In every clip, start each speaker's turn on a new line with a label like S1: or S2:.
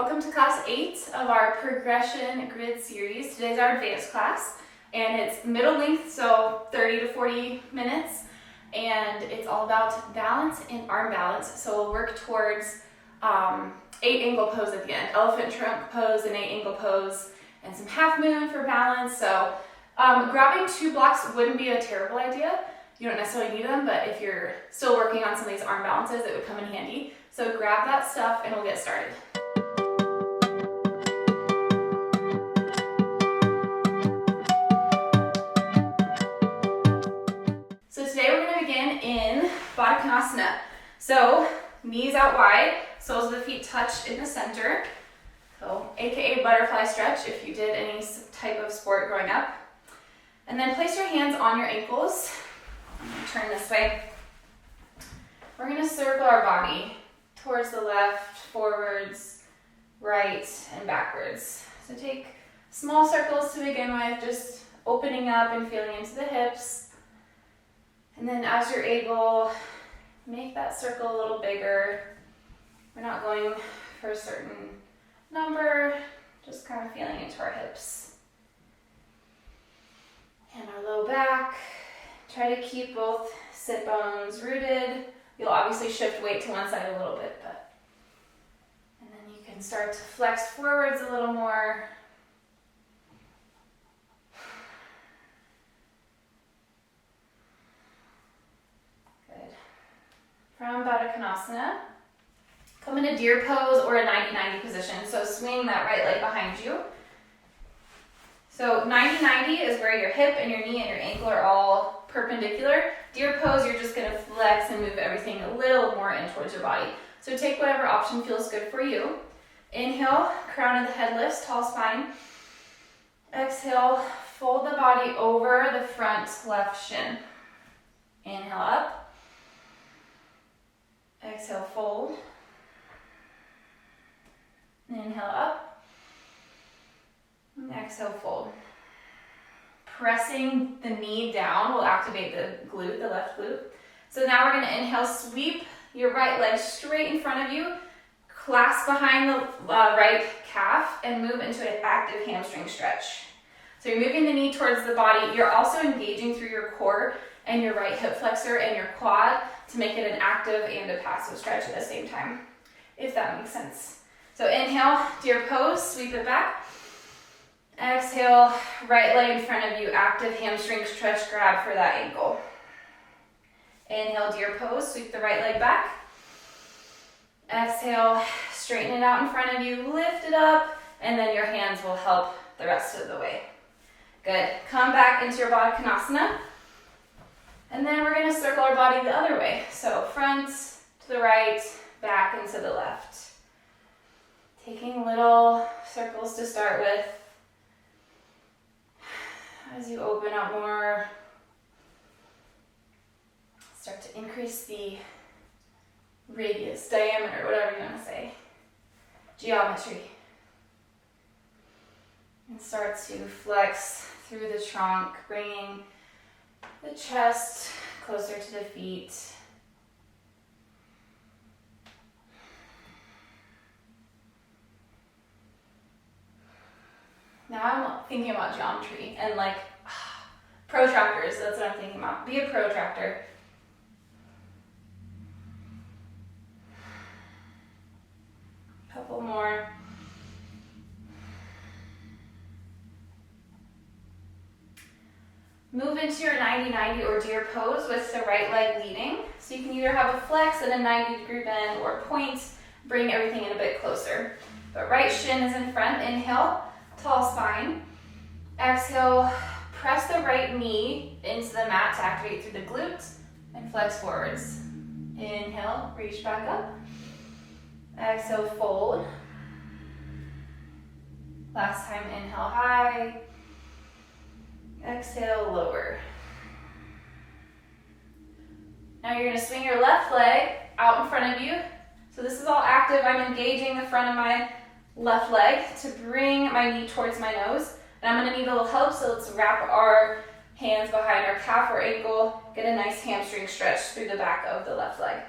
S1: welcome to class 8 of our progression grid series. Today's our advanced class, and it's middle length, so 30 to 40 minutes, and it's all about balance and arm balance. So we'll work towards 8 angle pose at the end, elephant trunk pose, and 8 angle pose, and some half moon for balance. So grabbing 2 blocks wouldn't be a terrible idea. You don't necessarily need them, but if you're still working on some of these arm balances, it would come in handy. So grab that stuff and we'll get started. So today we're going to begin in Konasana. So knees out wide, soles of the feet touch in the center. So AKA butterfly stretch if you did any type of sport growing up. And then place your hands on your ankles. I'm going to turn this way. We're going to circle our body towards the left, forwards, right, and backwards. So take small circles to begin with, just opening up and feeling into the hips. And then as you're able, make that circle a little bigger. We're not going for a certain number, just kind of feeling into our hips. And our low back. Try to keep both sit bones rooted. You'll obviously shift weight to one side a little bit, and then you can start to flex forwards a little more. Good. From Konasana, come into deer pose or a 90-90 position. So swing that right leg behind you. So 90-90 is where your hip and your knee and your ankle are all perpendicular. Deer pose, you're just going to flex and move everything a little more in towards your body. So take whatever option feels good for you. Inhale, crown of the head lifts, tall spine. Exhale, fold the body over the front left shin. Inhale up. Exhale, fold. Inhale up. And exhale, fold. Pressing the knee down will activate the glute, the left glute. So now we're going to inhale, sweep your right leg straight in front of you, clasp behind the right calf, and move into an active hamstring stretch. So you're moving the knee towards the body. You're also engaging through your core and your right hip flexor and your quad to make it an active and a passive stretch at the same time, if that makes sense. So inhale, deer pose, sweep it back. Exhale, right leg in front of you, active hamstring stretch, grab for that ankle. Inhale, deer pose, sweep the right leg back. Exhale, straighten it out in front of you, lift it up, and then your hands will help the rest of the way. Good. Come back into your Konasana. And then we're going to circle our body the other way. So front to the right, back and to the left. Taking little circles to start with. As you open up more, start to increase the radius, diameter, whatever you want to say, geometry. And start to flex through the trunk, bringing the chest closer to the feet. Now I'm thinking about geometry and like protractors. That's what I'm thinking about. Be a protractor. Couple more. Move into your 90-90 or deer pose with the right leg leading. So you can either have a flex and a 90-degree bend or point. Bring everything in a bit closer. But right shin is in front. Inhale. Tall spine. Exhale, press the right knee into the mat to activate through the glutes and flex forwards. Inhale, reach back up. Exhale, fold. Last time, inhale high. Exhale, lower. Now you're going to swing your left leg out in front of you. So this is all active. I'm engaging the front of my left leg to bring my knee towards my nose. And I'm going to need a little help, so let's wrap our hands behind our calf or ankle, get a nice hamstring stretch through the back of the left leg.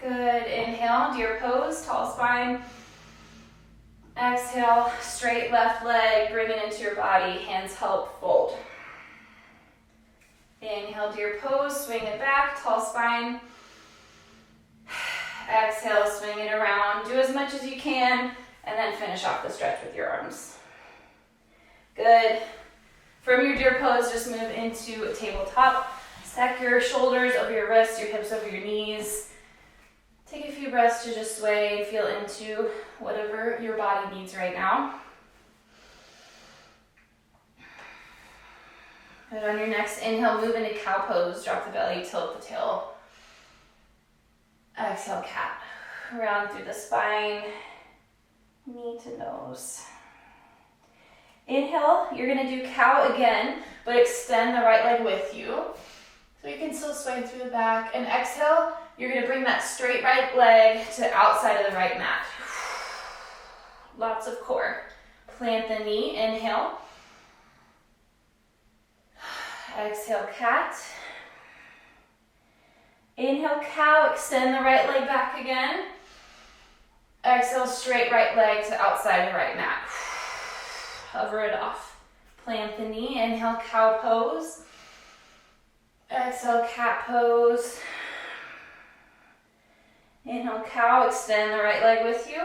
S1: Good, inhale, deer pose, tall spine. Exhale, straight left leg, bring it into your body, hands help fold. Inhale, deer pose, swing it back, tall spine. Exhale, swing it around, do as much as you can, and then finish off the stretch with your arms. Good. From your deer pose, just move into a tabletop. Stack your shoulders over your wrists, your hips over your knees. Take a few breaths to just sway and feel into whatever your body needs right now. Good. On your next inhale, move into cow pose. Drop the belly, tilt the tail. Exhale, cat. Round through the spine, knee to nose. Inhale, you're gonna do cow again, but extend the right leg with you. So you can still sway through the back. And exhale, you're gonna bring that straight right leg to the outside of the right mat. Lots of core. Plant the knee, inhale. Exhale, cat. Inhale, cow, extend the right leg back again. Exhale, straight right leg to outside the right mat. Hover it off. Plant the knee, inhale, cow pose. Exhale, cat pose. Inhale, cow, extend the right leg with you.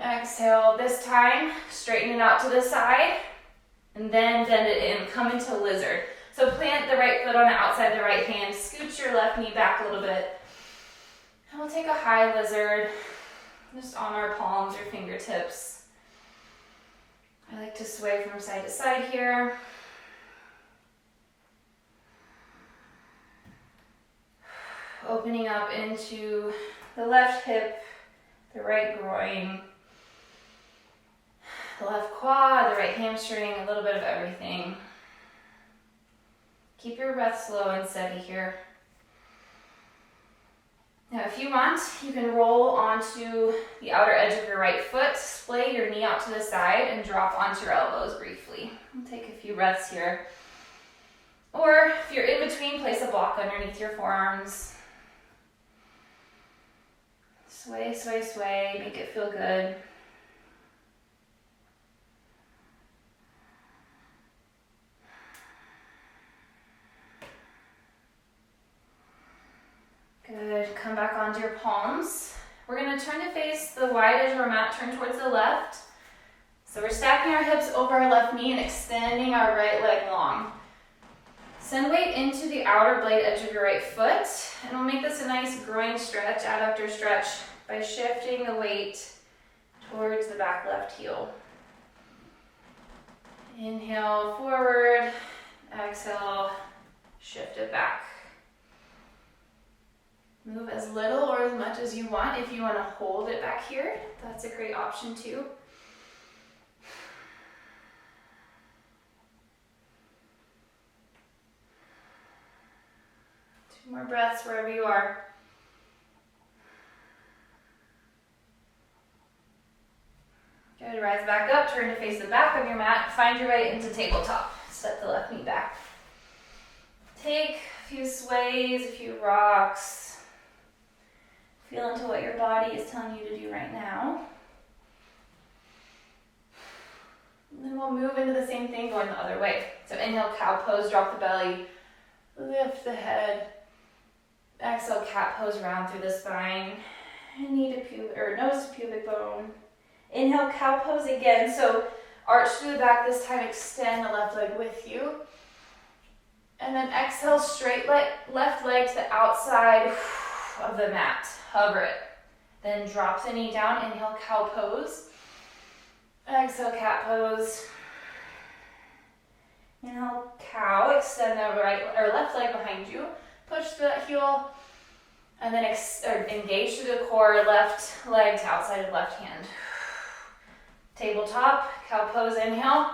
S1: Exhale, this time, straighten it out to the side, and then bend it in, come into lizard. So plant the right foot on the outside of the right hand, scoot your left knee back a little bit, and we'll take a high lizard, just on our palms or fingertips. I like to sway from side to side here. Opening up into the left hip, the right groin, the left quad, the right hamstring, a little bit of everything. Keep your breath slow and steady here. Now, if you want, you can roll onto the outer edge of your right foot, splay your knee out to the side, and drop onto your elbows briefly. Take a few breaths here. Or if you're in between, place a block underneath your forearms. Sway, sway, sway, make it feel good. Good, come back onto your palms. We're gonna turn to face the wide edge of our mat, turn towards the left. So we're stacking our hips over our left knee and extending our right leg long. Send weight into the outer blade edge of your right foot, and we'll make this a nice groin stretch, adductor stretch, by shifting the weight towards the back left heel. Inhale forward, exhale, shift it back. Move as little or as much as you want. If you want to hold it back here, that's a great option too. Two more breaths wherever you are. Good, rise back up, turn to face the back of your mat, find your way into tabletop. Step the left knee back. Take a few sways, a few rocks. Feel into what your body is telling you to do right now. And then we'll move into the same thing going the other way. So inhale, cow pose, drop the belly, lift the head. Exhale, cat pose, round through the spine, knee to pubic, or nose to pubic bone. Inhale, cow pose again. So arch through the back this time, extend the left leg with you. And then exhale, straight left leg to the outside of the mat. Hover it. Then drop the knee down, inhale, cow pose. Exhale, cat pose. Inhale, cow, extend the right or left leg behind you. Push the heel, and then engage through the core, left leg to outside of left hand. Tabletop, cow pose, inhale.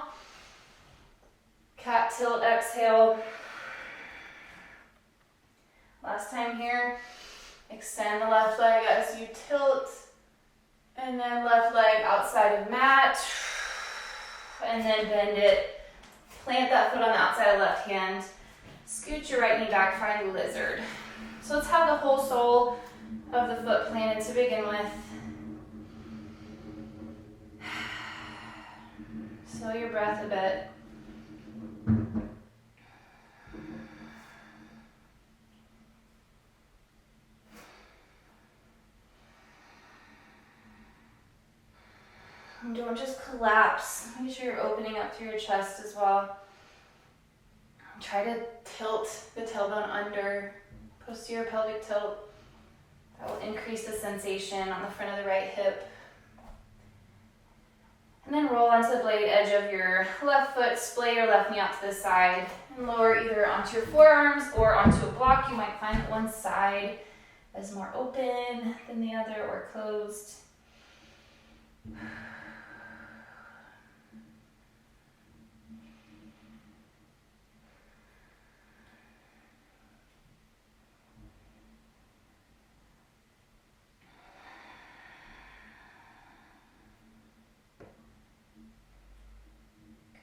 S1: Cat tilt, exhale. Last time here. Extend the left leg as you tilt, and then left leg outside of mat, and then bend it. Plant that foot on the outside of left hand. Scoot your right knee back, find lizard. So let's have the whole sole of the foot planted to begin with. Slow your breath a bit. And don't just collapse. Make sure you're opening up through your chest as well. Try to tilt the tailbone under, posterior pelvic tilt. That will increase the sensation on the front of the right hip. And then roll onto the blade edge of your left foot, splay your left knee out to the side, and lower either onto your forearms or onto a block. You might find that one side is more open than the other or closed.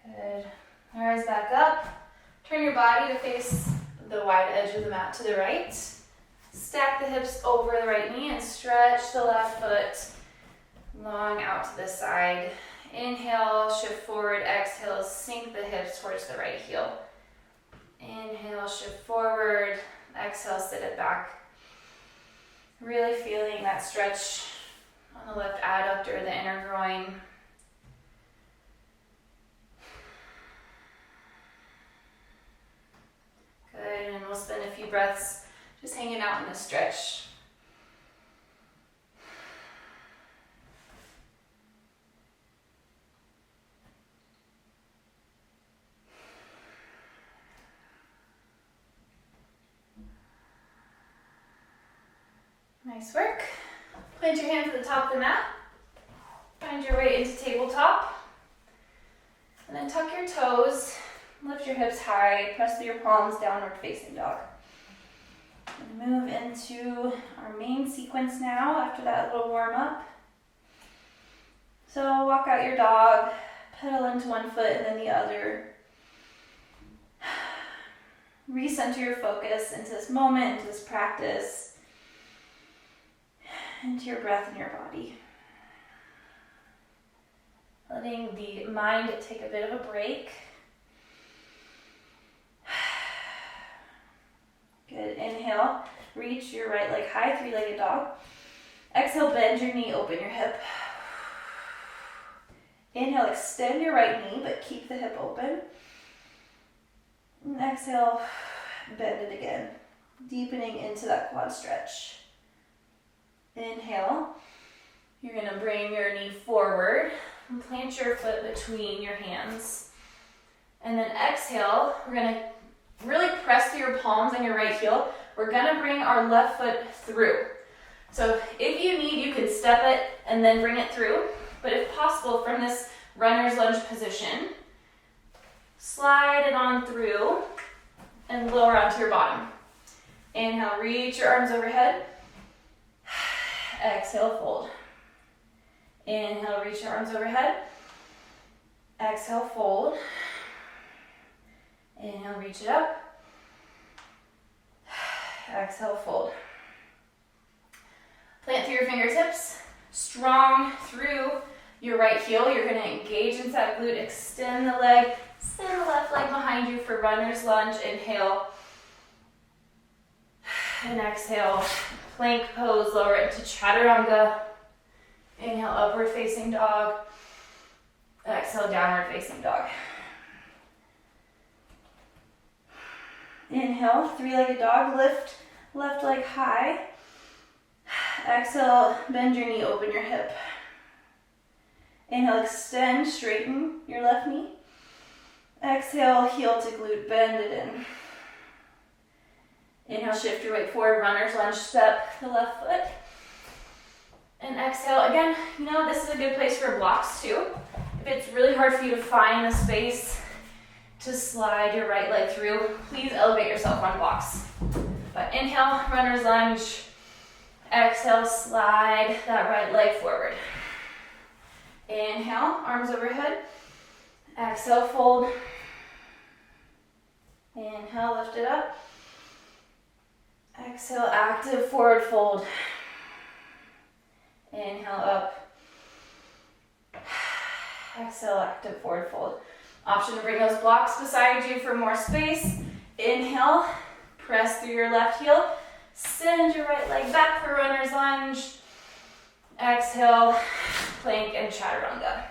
S1: Good. Rise back up. Turn your body to face the wide edge of the mat to the right. Stack the hips over the right knee and stretch the left foot long out to the side. Inhale, shift forward. Exhale, sink the hips towards the right heel. Inhale, shift forward. Exhale, sit it back. Really feeling that stretch on the left adductor, the inner groin. Good, and we'll spend a few breaths just hanging out in this stretch. Nice work. Plant your hands at the top of the mat. Find your way into tabletop. And then tuck your toes. Lift your hips high, press through your palms, downward facing dog. And move into our main sequence now after that little warm up. So walk out your dog, pedal into one foot and then the other. Recenter your focus into this moment, into this practice, into your breath and your body. Letting the mind take a bit of a break. Good. Inhale, reach your right leg high, three-legged dog. Exhale, bend your knee, open your hip. Inhale, extend your right knee, but keep the hip open. And exhale, bend it again, deepening into that quad stretch. Inhale, you're gonna bring your knee forward and plant your foot between your hands. And then exhale, we're gonna really press through your palms on your right heel. We're gonna bring our left foot through. So if you need, you can step it and then bring it through. But if possible, from this runner's lunge position, slide it on through and lower onto your bottom. Inhale, reach your arms overhead. Exhale, fold. Inhale, reach your arms overhead. Exhale, fold. Inhale, reach it up. Exhale, fold. Plant through your fingertips. Strong through your right heel. You're going to engage into that glute. Extend the leg. Send the left leg behind you for runner's lunge. Inhale. And exhale. Plank pose. Lower it to chaturanga. Inhale, upward facing dog. Exhale, downward facing dog. Inhale, three-legged dog, lift left leg high. Exhale, bend your knee, open your hip. Inhale, extend, straighten your left knee. Exhale, heel to glute, bend it in. Inhale, shift your weight forward, runner's lunge, step the left foot. And exhale, again, this is a good place for blocks too. If it's really hard for you to find the space to slide your right leg through, please elevate yourself on blocks. But inhale, runner's lunge. Exhale, slide that right leg forward. Inhale, arms overhead. Exhale, fold. Inhale, lift it up. Exhale, active forward fold. Inhale up. Exhale, active forward fold. Option to bring those blocks beside you for more space. Inhale, press through your left heel. Send your right leg back for runner's lunge. Exhale, plank and chaturanga.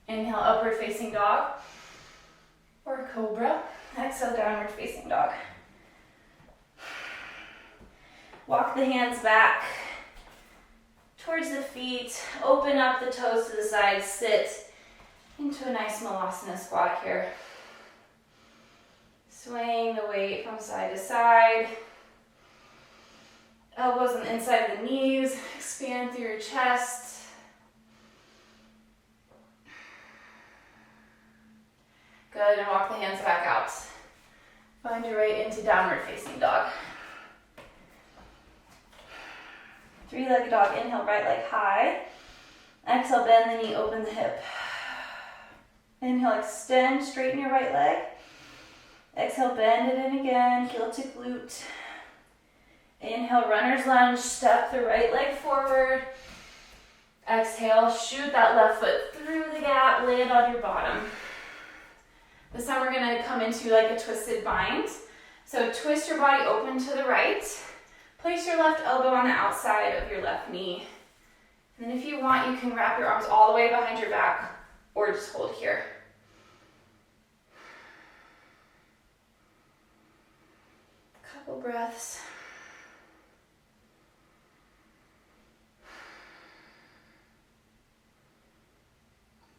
S1: Inhale, upward facing dog or cobra. Exhale, downward facing dog. Walk the hands back towards the feet. Open up the toes to the side. Sit into a nice malasana squat here. Swaying the weight from side to side. Elbows on the inside of the knees. Expand through your chest. Good, and walk the hands back out. Find your way into downward facing dog. Three-legged dog. Inhale, right leg high. Exhale, bend the knee, open the hip. Inhale, extend, straighten your right leg. Exhale, bend it in again, heel to glute. Inhale, runner's lunge, step the right leg forward. Exhale, shoot that left foot through the gap, land on your bottom. This time we're gonna come into like a twisted bind. So twist your body open to the right. Place your left elbow on the outside of your left knee. And then if you want, you can wrap your arms all the way behind your back or just hold here. Couple breaths.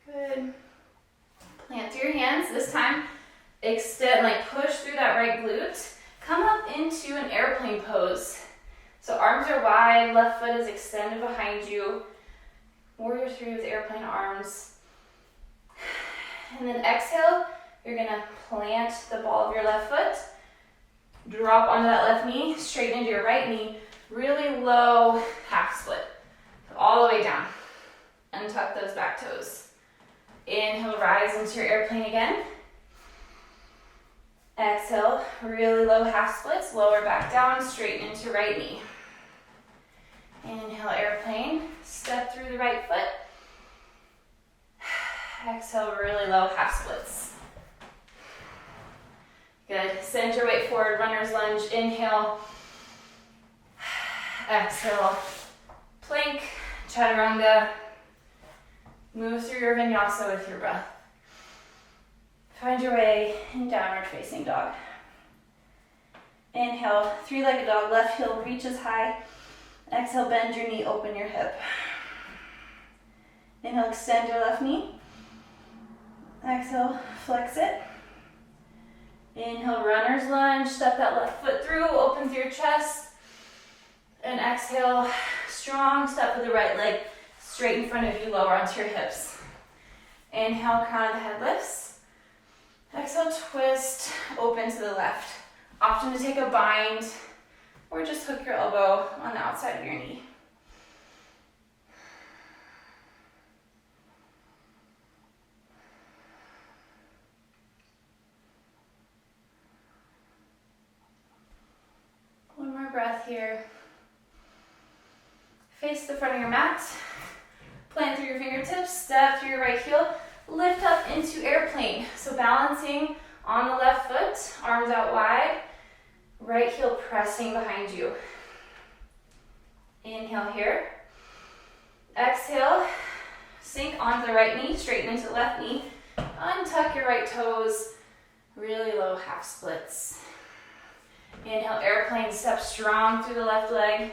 S1: Good. Plant through your hands. This time, extend, like push through that right glute. Come up into an airplane pose. So arms are wide, left foot is extended behind you. Warrior 3 with airplane arms. And then exhale, you're gonna plant the ball of your left foot. Drop onto that left knee, straighten into your right knee. Really low half split. All the way down. Untuck those back toes. Inhale, rise into your airplane again. Exhale, really low half splits, lower back down, straighten into right knee. Inhale, airplane, step through the right foot. Exhale, really low half splits. Good, send your weight forward, runner's lunge, inhale. Exhale, plank, chaturanga. Move through your vinyasa with your breath. Find your way in downward facing dog. Inhale, three-legged dog, left heel reaches high. Exhale, bend your knee, open your hip. Inhale, extend your left knee. Exhale, flex it. Inhale, runner's lunge, step that left foot through, open through your chest. And exhale, strong step with the right leg straight in front of you, lower onto your hips. Inhale, crown of the head lifts. Exhale, twist, open to the left. Option to take a bind or just hook your elbow on the outside of your knee. One more breath here. Face the front of your mat. Plant through your fingertips, step through your right heel, lift up into airplane. So balancing on the left foot, arms out wide, right heel pressing behind you. Inhale here. Exhale, sink onto the right knee, straighten into the left knee. Untuck your right toes, really low half splits. Inhale, airplane, step strong through the left leg.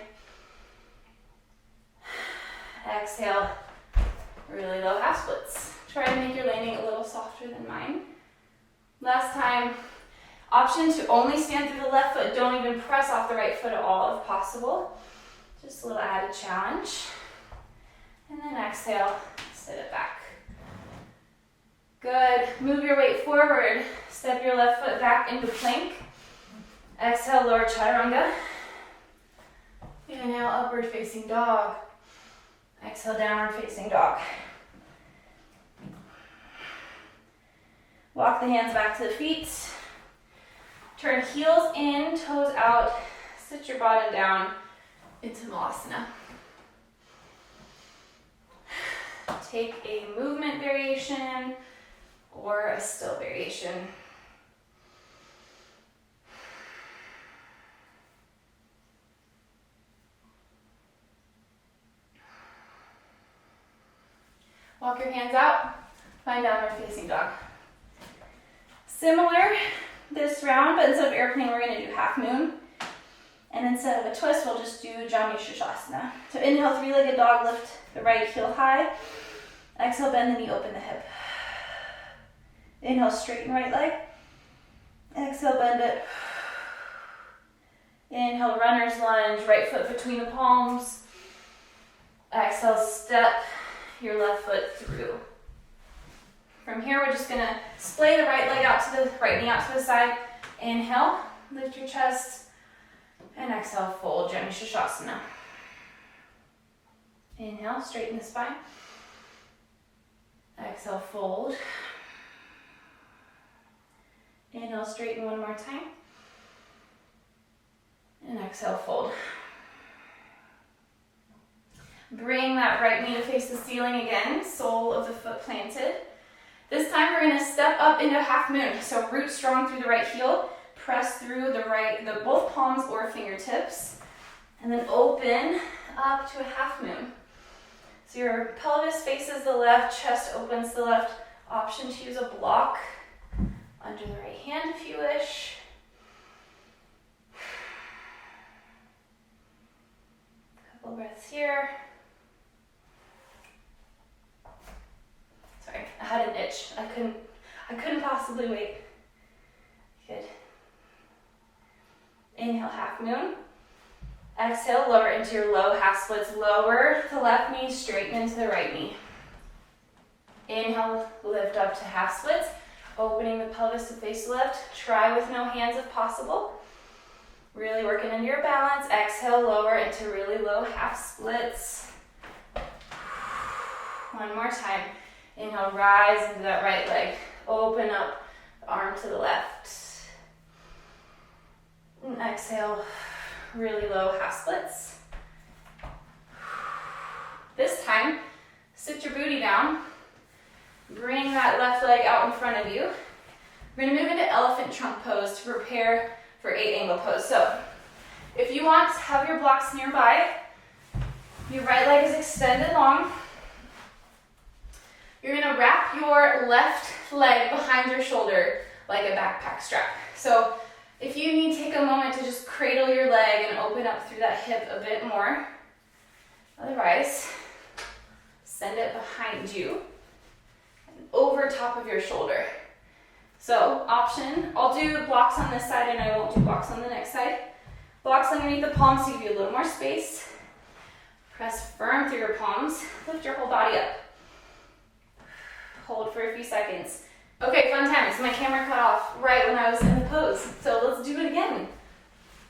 S1: Exhale, really low half splits. Try to make your landing a little softer than mine. Last time, option to only stand through the left foot. Don't even press off the right foot at all if possible. Just a little added challenge. And then exhale, sit it back. Good. Move your weight forward. Step your left foot back into plank. Exhale, lower chaturanga. Inhale, upward facing dog. Exhale, downward facing dog. Walk the hands back to the feet. Turn heels in, toes out, sit your bottom down into Malasana. Take a movement variation or a still variation. Walk your hands out, find downward facing dog. Similar this round, but instead of airplane, we're going to do half moon. And instead of a twist, we'll just do Janu Shirshasana. So inhale, three-legged dog, lift the right heel high. Exhale, bend the knee, open the hip. Inhale, straighten right leg. Exhale, bend it. Inhale, runner's lunge, right foot between the palms. Exhale, step your left foot through. From here, we're just gonna splay the right leg out to the right knee out to the side. Inhale, lift your chest, and exhale, fold, Janu Shirshasana. Inhale, straighten the spine. Exhale, fold. Inhale, straighten one more time. And exhale, fold. Bring that right knee to face the ceiling again, sole of the foot planted. This time we're gonna step up into half moon. So root strong through the right heel, press through both palms or fingertips, and then open up to a half moon. So your pelvis faces the left, chest opens to the left. Option to use a block under the right hand if you wish. Couple breaths here. Sorry, I had an itch. I couldn't possibly wait. Good. Inhale, half moon. Exhale, lower into your low half splits. Lower the left knee, straighten into the right knee. Inhale, lift up to half splits, opening the pelvis to face left. Try with no hands if possible. Really working into your balance. Exhale, lower into really low half splits. One more time. Inhale, rise into that right leg. Open up the arm to the left. And exhale, really low half splits. This time, sit your booty down. Bring that left leg out in front of you. We're gonna move into elephant trunk pose to prepare for 8-angle pose. So, if you want, have your blocks nearby. Your right leg is extended long. You're gonna wrap your left leg behind your shoulder like a backpack strap. So, if you need, take a moment to just cradle your leg and open up through that hip a bit more. Otherwise, send it behind you and over top of your shoulder. So, option, I'll do blocks on this side and I won't do blocks on the next side. Blocks underneath the palms to give you a little more space. Press firm through your palms. Lift your whole body up. Hold for a few seconds. Okay, fun times. My camera cut off right when I was in the pose. So let's do it again.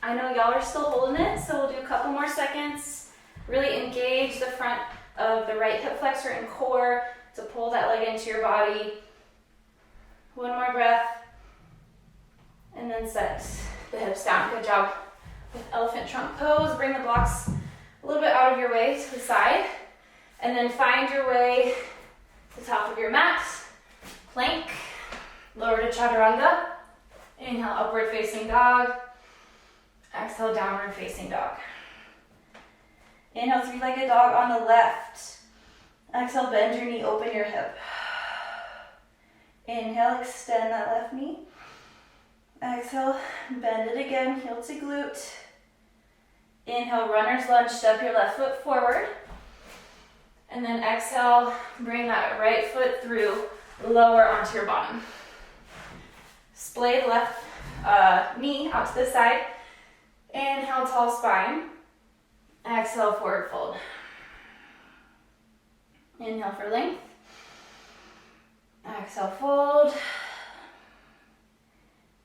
S1: I know y'all are still holding it, so we'll do a couple more seconds. Really engage the front of the right hip flexor and core to pull that leg into your body. One more breath. And then set the hips down. Good job. With elephant trunk pose, bring the blocks a little bit out of your way to the side. And then find your way to the top of your mat. Plank, lower to chaturanga. Inhale, upward facing dog. Exhale, downward facing dog. Inhale, three-legged dog on the left. Exhale, bend your knee, open your hip. Inhale, extend that left knee. Exhale, bend it again, heel to glute. Inhale, runner's lunge, step your left foot forward. And then exhale, bring that right foot through, lower onto your bottom. Splay the left knee out to the side. Inhale, tall spine. Exhale, forward fold. Inhale for length. Exhale, fold.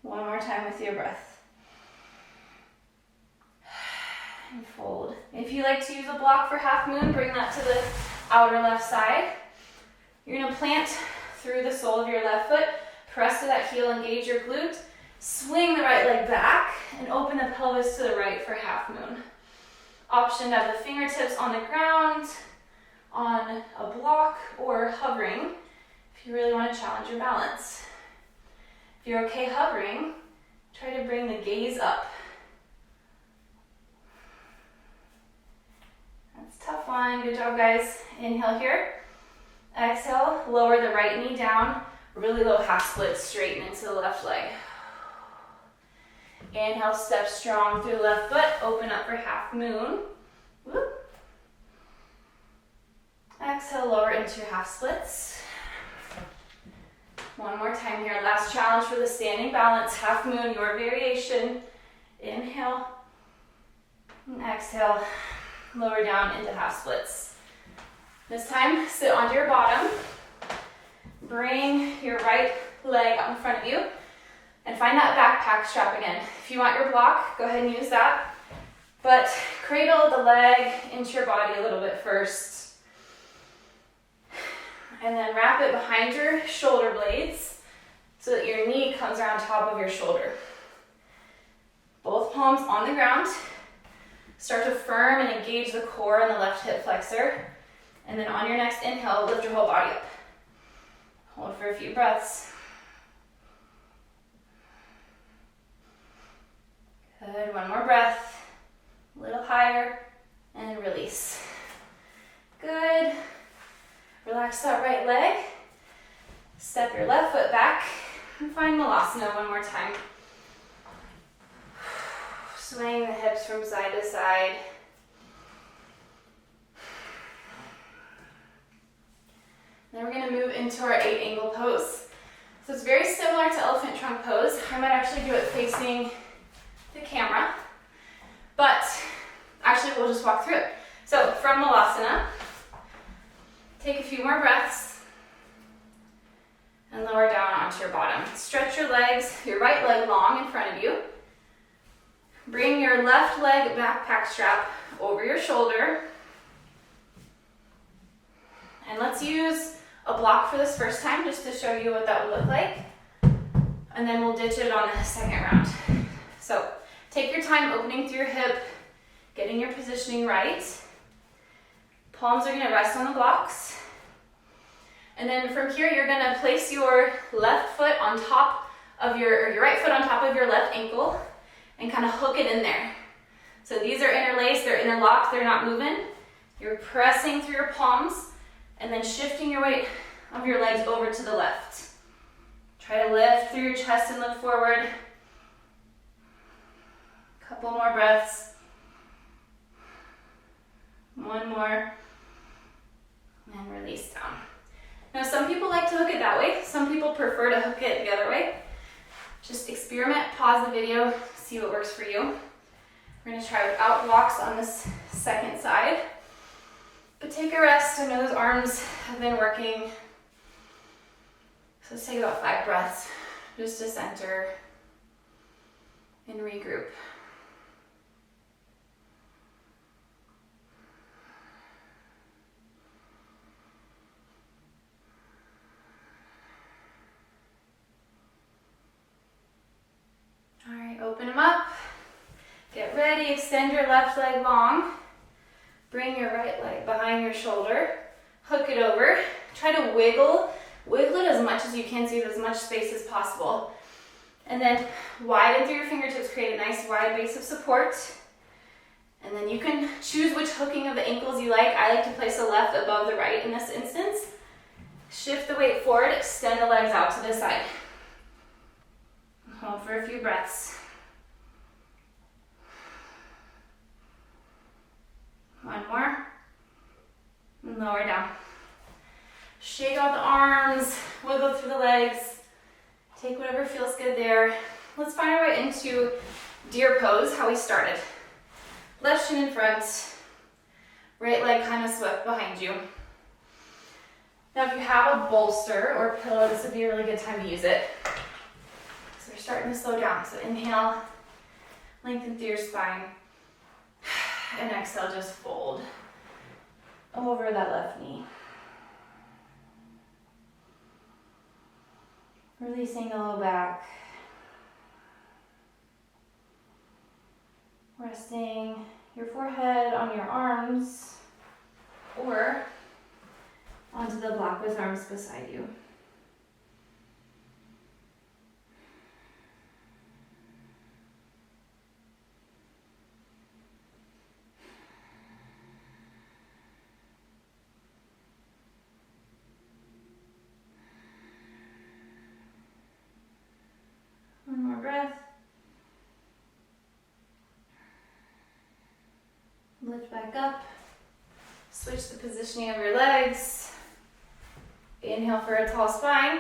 S1: One more time with your breath. And fold. If you like to use a block for half moon, bring that to the outer left side. You're gonna plant through the sole of your left foot. Press to that heel, engage your glute. Swing the right leg back and open the pelvis to the right for half moon. Option to have the fingertips on the ground, on a block, or hovering if you really want to challenge your balance. If you're okay hovering, try to bring the gaze up. That's a tough one. Good job, guys. Inhale here. Exhale, lower the right knee down. Really low half split, straighten into the left leg. Inhale, step strong through the left foot. Open up for half moon. Whoop. Exhale, lower into your half splits. One more time here. Last challenge for the standing balance. Half moon, your variation. Inhale. And exhale. Lower down into half splits. This time, sit onto your bottom. Bring your right leg out in front of you. And find that backpack strap again. If you want your block, go ahead and use that. But cradle the leg into your body a little bit first. And then wrap it behind your shoulder blades so that your knee comes around top of your shoulder. Both palms on the ground. Start to firm and engage the core and the left hip flexor. And then on your next inhale, lift your whole body up. Hold for a few breaths. Good, one more breath, a little higher, and release. Good, relax that right leg, step your left foot back, and find Malasana one more time. Swaying the hips from side to side. Then we're gonna move into our 8-angle pose. So it's very similar to elephant trunk pose. I might actually do it facing the camera, but actually we'll just walk through it. So from Malasana, take a few more breaths and lower down onto your bottom. Stretch your legs, your right leg long in front of you. Bring your left leg backpack strap over your shoulder. And let's use a block for this first time just to show you what that would look like. And then we'll ditch it on the second round. So take your time opening through your hip, getting your positioning right. Palms are gonna rest on the blocks. And then from here, you're gonna place your left foot on top of your right foot on top of your left ankle and kind of hook it in there. So these are interlaced, they're interlocked, they're not moving. You're pressing through your palms and then shifting your weight of your legs over to the left. Try to lift through your chest and look forward. Couple more breaths. One more. And release down. Now some people like to hook it that way. Some people prefer to hook it the other way. Just experiment, pause the video, see what works for you. We're gonna try without blocks on this second side. But take a rest. I know those arms have been working. So let's take about 5 breaths just to center and regroup. All right, open them up. Get ready, extend your left leg long. Bring your right leg behind your shoulder. Hook it over. Try to wiggle it as much as you can so you have as much space as possible. And then widen through your fingertips, create a nice wide base of support. And then you can choose which hooking of the ankles you like. I like to place the left above the right in this instance. Shift the weight forward, extend the legs out to the side. Hold for a few breaths. One more. And lower down. Shake out the arms, wiggle through the legs. Take whatever feels good there. Let's find our way into deer pose, how we started. Left shin in front, right leg kind of swept behind you. Now if you have a bolster or pillow, this would be a really good time to use it. So we're starting to slow down. So inhale, lengthen through your spine. And exhale, just fold over that left knee. Releasing the low back. Resting your forehead on your arms or onto the block with arms beside you. One more breath. Lift back up. Switch the positioning of your legs. Inhale for a tall spine.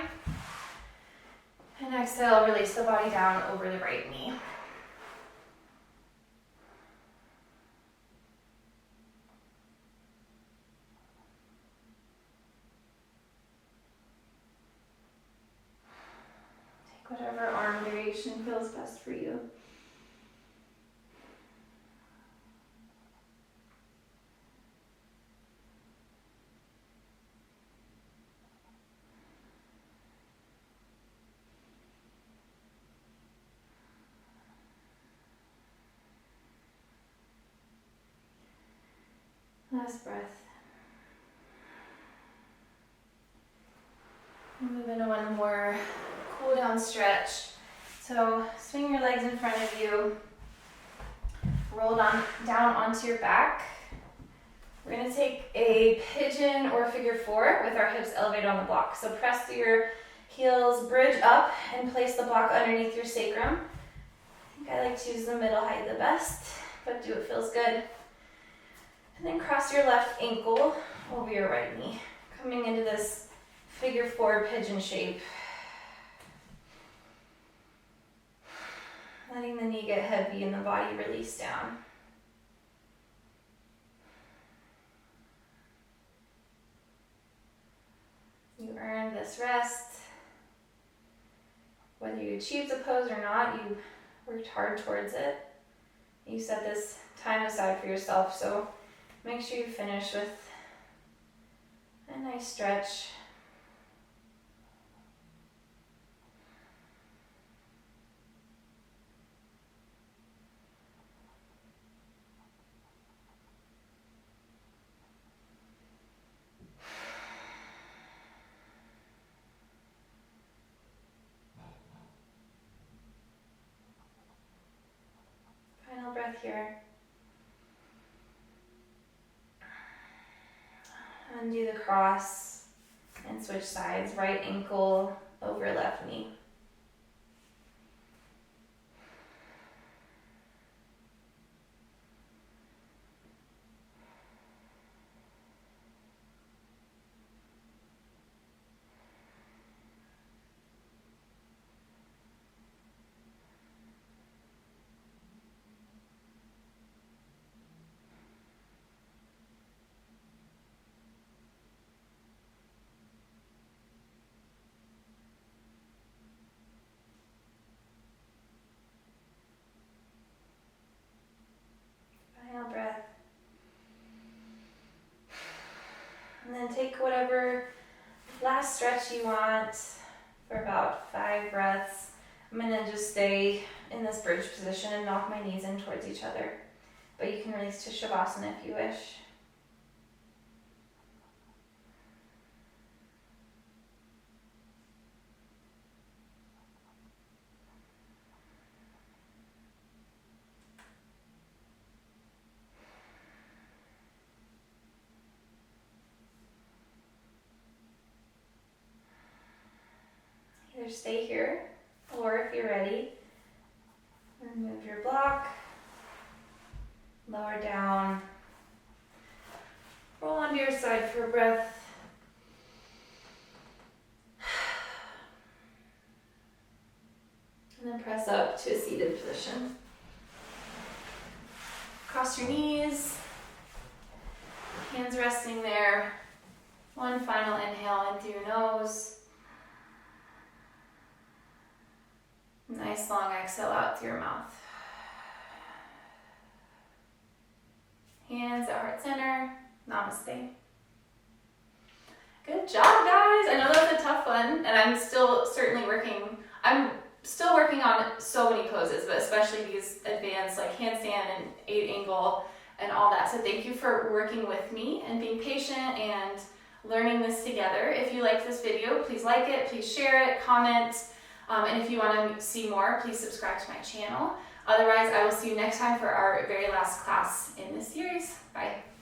S1: And exhale, release the body down over the right knee. Take whatever arm variation feels best for you. Last breath. Move into one more cool down stretch. So swing your legs in front of you. Roll down onto your back. We're going to take a pigeon or figure four with our hips elevated on the block. So press through your heels, bridge up, and place the block underneath your sacrum. I think I like to use the middle height the best, but do what feels good. And then cross your left ankle over your right knee, coming into this figure four pigeon shape. Letting the knee get heavy and the body release down. You earned this rest. Whether you achieved the pose or not, you worked hard towards it. You set this time aside for yourself, so make sure you finish with a nice stretch. Final breath here. Undo the cross and switch sides, right ankle over left knee. Final breath. And then take whatever last stretch you want for about 5 breaths. I'm going to just stay in this bridge position and knock my knees in towards each other. But you can release to Shavasana if you wish. Either stay here, or if you're ready, remove your block, lower down, roll onto your side for a breath. And then press up to a seated position. Cross your knees, hands resting there. One final inhale in through your nose. Nice long exhale out through your mouth. Hands at heart center. Namaste. Good job, guys. I know that was a tough one, and I'm still certainly working. I'm still working on so many poses, but especially these advanced like handstand and 8 angle and all that. So thank you for working with me and being patient and learning this together. If you liked this video, please like it, please share it, comment, and if you want to see more, please subscribe to my channel. Otherwise, I will see you next time for our very last class in this series. Bye.